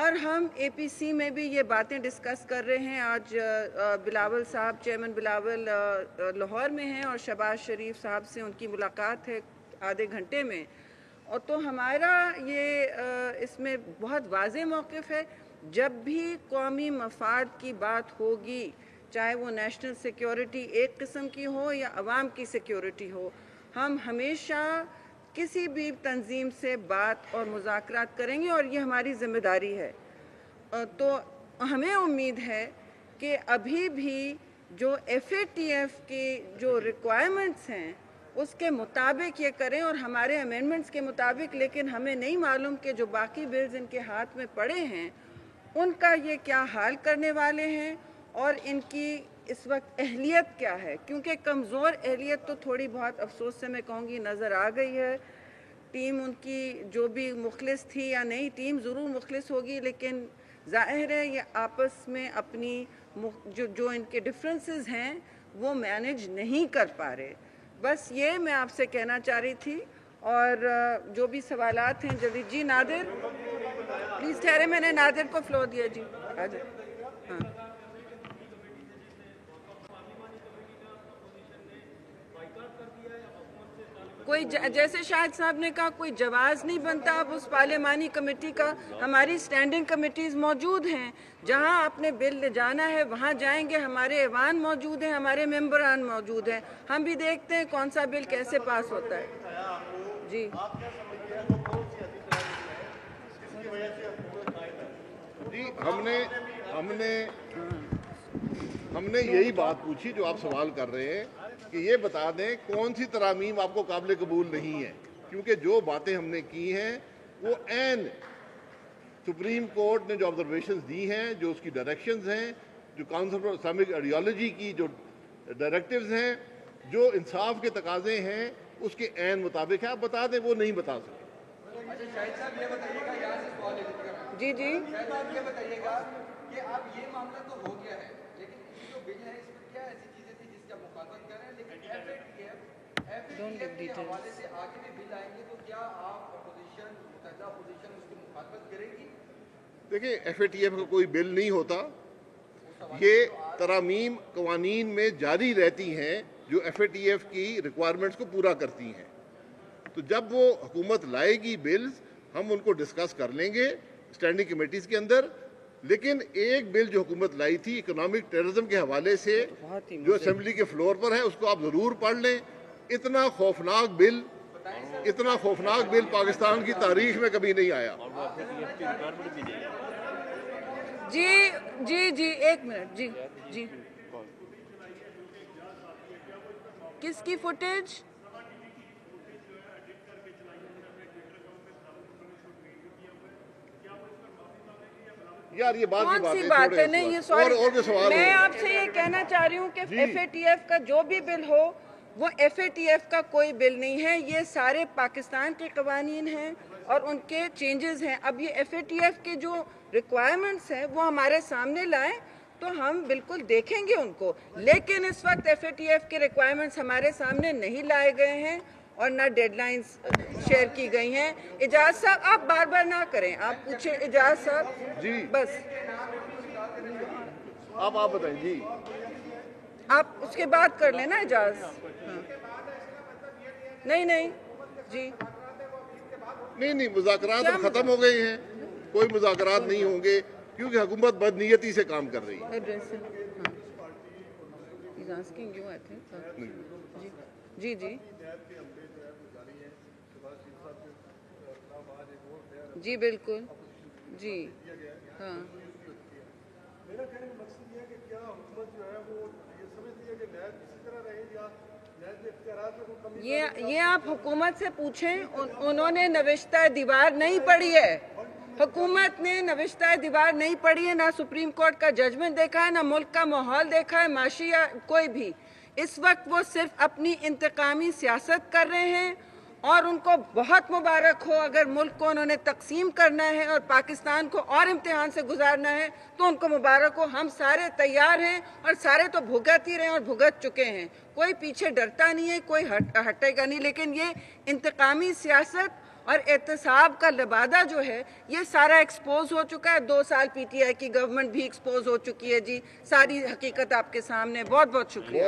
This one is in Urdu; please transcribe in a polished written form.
اور ہم APC میں بھی یہ باتیں ڈسکس کر رہے ہیں. آج بلاول صاحب, چیئرمین بلاول لاہور میں ہیں اور شہباز شریف صاحب سے ان کی ملاقات ہے آدھے گھنٹے میں. اور تو ہمارا یہ اس میں بہت واضح موقف ہے, جب بھی قومی مفاد کی بات ہوگی, چاہے وہ نیشنل سیکیورٹی ایک قسم کی ہو یا عوام کی سیکیورٹی ہو, ہم ہمیشہ کسی بھی تنظیم سے بات اور مذاکرات کریں گے اور یہ ہماری ذمہ داری ہے. تو ہمیں امید ہے کہ ابھی بھی جو FATF کی جو ریکوائرمنٹس ہیں اس کے مطابق یہ کریں اور ہمارے امینڈمنٹس کے مطابق. لیکن ہمیں نہیں معلوم کہ جو باقی بلز ان کے ہاتھ میں پڑے ہیں ان کا یہ کیا حال کرنے والے ہیں اور ان کی اس وقت اہلیت کیا ہے, کیونکہ کمزور اہلیت تو تھوڑی بہت افسوس سے میں کہوں گی نظر آ گئی ہے. ٹیم ان کی جو بھی مخلص تھی یا نہیں, ٹیم ضرور مخلص ہوگی, لیکن ظاہر ہے یہ آپس میں اپنی جو ان کے ڈفرینسز ہیں وہ مینیج نہیں کر پا رہے. بس یہ میں آپ سے کہنا چاہ رہی تھی. اور جو بھی سوالات ہیں جلدی. جی نادر پلیز ٹھہرے, میں نے نادر کو فلور دیا. جی ہاں. کوئی جیسے شاہد صاحب نے کہا کوئی جواز نہیں بنتا اب اس پارلیمانی کمیٹی کا. ہماری اسٹینڈنگ کمیٹیز موجود ہیں, جہاں اپنے بل لے جانا ہے وہاں جائیں گے. ہمارے ایوان موجود ہیں, ہمارے ممبران موجود ہیں, ہم بھی دیکھتے ہیں کون سا بل کیسے پاس ہوتا ہے. جی جی ہم نے یہی بات پوچھی جو آپ سوال کر رہے ہیں کہ یہ بتا دیں کون سی ترامیم آپ کو قابل قبول نہیں ہے, کیونکہ جو باتیں ہم نے کی ہیں وہ عین سپریم کورٹ نے جو آبزرویشنز دی ہیں, جو اس کی ڈائریکشنز ہیں, جو کاؤنسل فار اسلامک آئیڈیالوجی کی جو ڈائریکٹیوز ہیں, جو انصاف کے تقاضے ہیں اس کے عین مطابق ہے. آپ بتا دیں, وہ نہیں بتا سکتے. جی جی یہ بتائیے گا کہ اب یہ معاملہ تو ہو گیا ہے, لیکن جو بل ہے اس میں کیا ایسی چیزیں تھیں جس کا مخالفت کر رہے ہیں, لیکن FATF کے حوالے سے آگے بھی بل آئیں گے تو کیا آپ اپوزیشن, متحدہ اپوزیشن اس کی مخالفت کرے گی؟ دیکھیں FATF کا کوئی بل نہیں ہوتا, یہ ترامیم قوانین میں جاری رہتی ہیں جو FATF کی ریکوائرمنٹس کو پورا کرتی ہیں. تو جب وہ حکومت لائے گی بلز ہم ان کو ڈسکس کر لیں گے اسٹینڈنگ کمیٹیز کے اندر. لیکن ایک بل جو حکومت لائی تھی اکنامک ٹیررزم کے حوالے سے, جو اسمبلی کے فلور پر ہے, اس کو آپ ضرور پڑھ لیں. اتنا خوفناک بل پاکستان کی تاریخ میں کبھی نہیں آیا. جی جی جی ایک منٹ. جی جی کس کی فوٹیج؟ یار یہ بات کون سی بات ہے؟ نہیں یہ سوال, میں آپ سے یہ کہنا چاہ رہی ہوں کہ FATF کا جو بھی بل ہو وہ FATF کا کوئی بل نہیں ہے, یہ سارے پاکستان کے قوانین ہیں اور ان کے چینجز ہیں. اب یہ FATF کے جو ریکوائرمنٹس ہیں وہ ہمارے سامنے لائیں تو ہم بالکل دیکھیں گے ان کو. لیکن اس وقت FATF کے ریکوائرمنٹس ہمارے سامنے نہیں لائے گئے ہیں اور نہ ڈیڈ لائنز شیئر کی گئی ہیں. اجاز صاحب آپ بار بار نہ کریں, آپ پوچھیں اجاز صاحب. جی بس آپ بتائیں. جی آپ اس کے بعد کر لیں نا اجاز. نہیں جی نہیں مذاکرات اب ختم ہو گئے ہیں, کوئی مذاکرات نہیں ہوں گے کیونکہ حکومت بدنیتی سے کام کر رہی ہے. جی جی جی بالکل. جی ہاں میرا کہنے کا مقصد یہ ہے کہ کیا حکومت جو ہے وہ یہ سمجھتی ہے کہ نیب اسی طرح رہے یا نیب کے اختیارات میں کوئی کمی؟ یہ آپ حکومت سے پوچھیں, انہوں نے نوشتہ دیوار نہیں پڑھی ہے. حکومت نے نوشتہ دیوار نہیں پڑھی ہے, نہ سپریم کورٹ کا ججمنٹ دیکھا ہے, نہ ملک کا ماحول دیکھا ہے معاشی یا کوئی بھی. اس وقت وہ صرف اپنی انتقامی سیاست کر رہے ہیں اور ان کو بہت مبارک ہو. اگر ملک کو انہوں نے تقسیم کرنا ہے اور پاکستان کو اور امتحان سے گزارنا ہے تو ان کو مبارک ہو. ہم سارے تیار ہیں اور سارے تو بھگت ہی رہے ہیں اور بھگت چکے ہیں. کوئی پیچھے ڈرتا نہیں ہے, کوئی ہٹے گا نہیں. لیکن یہ انتقامی سیاست اور احتساب کا لبادہ جو ہے یہ سارا ایکسپوز ہو چکا ہے. 2 سال پی ٹی آئی کی گورنمنٹ بھی ایکسپوز ہو چکی ہے جی. ساری حقیقت آپ کے سامنے. بہت بہت شکریہ.